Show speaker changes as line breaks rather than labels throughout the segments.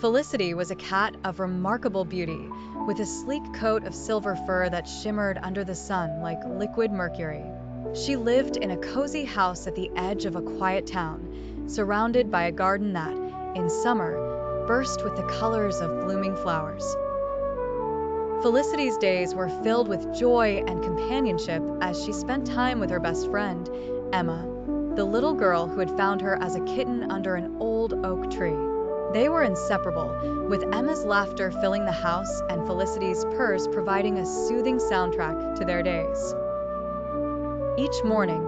Felicity was a cat of remarkable beauty, with a sleek coat of silver fur that shimmered under the sun like liquid mercury. She lived in a cozy house at the edge of a quiet town, surrounded by a garden that, in summer, burst with the colors of blooming flowers. Felicity's days were filled with joy and companionship as she spent time with her best friend, Emma, the little girl who had found her as a kitten under an old oak tree. They were inseparable, with Emma's laughter filling the house and Felicity's purrs providing a soothing soundtrack to their days. Each morning,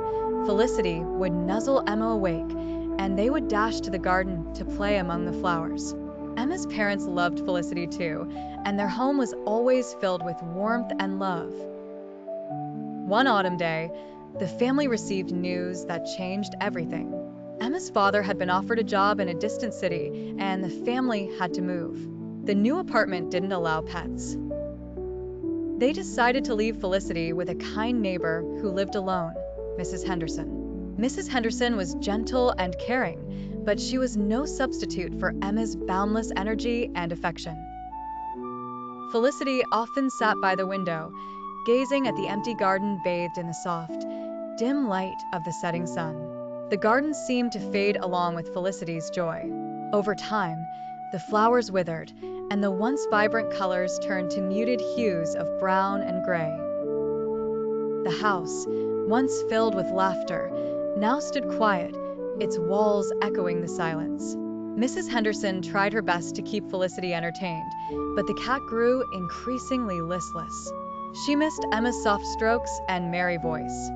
Felicity would nuzzle Emma awake, and they would dash to the garden to play among the flowers. Emma's parents loved Felicity too, and their home was always filled with warmth and love. One autumn day, the family received news that changed everything. Emma's father had been offered a job in a distant city, and the family had to move. The new apartment didn't allow pets. They decided to leave Felicity with a kind neighbor who lived alone, Mrs. Henderson. Mrs. Henderson was gentle and caring, but she was no substitute for Emma's boundless energy and affection. Felicity often sat by the window, gazing at the empty garden bathed in the soft, dim light of the setting sun. The garden seemed to fade along with Felicity's joy. Over time, the flowers withered, and the once vibrant colors turned to muted hues of brown and gray. The house, once filled with laughter, now stood quiet, its walls echoing the silence. Mrs. Henderson tried her best to keep Felicity entertained, but the cat grew increasingly listless. She missed Emma's soft strokes and merry voice.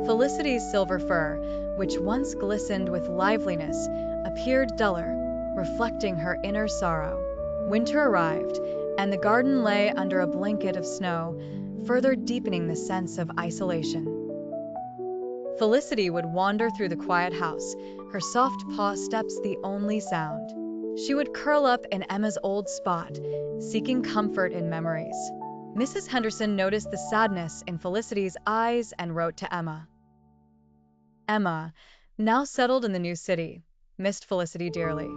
Felicity's silver fur, which once glistened with liveliness, appeared duller, reflecting her inner sorrow. Winter arrived, and the garden lay under a blanket of snow, further deepening the sense of isolation. Felicity would wander through the quiet house, her soft paw steps the only sound. She would curl up in Emma's old spot, seeking comfort in memories. Mrs. Henderson noticed the sadness in Felicity's eyes and wrote to Emma. Emma, now settled in the new city, missed Felicity dearly.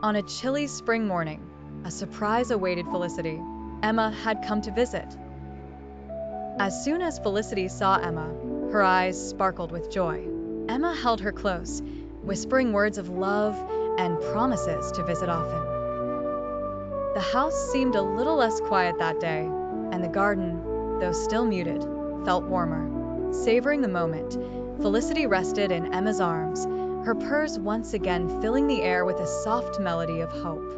On a chilly spring morning, a surprise awaited Felicity. Emma had come to visit. As soon as Felicity saw Emma, her eyes sparkled with joy. Emma held her close, whispering words of love and promises to visit often. The house seemed a little less quiet that day, and the garden, though still muted, felt warmer. Savoring the moment, Felicity rested in Emma's arms, her purrs once again filling the air with a soft melody of hope.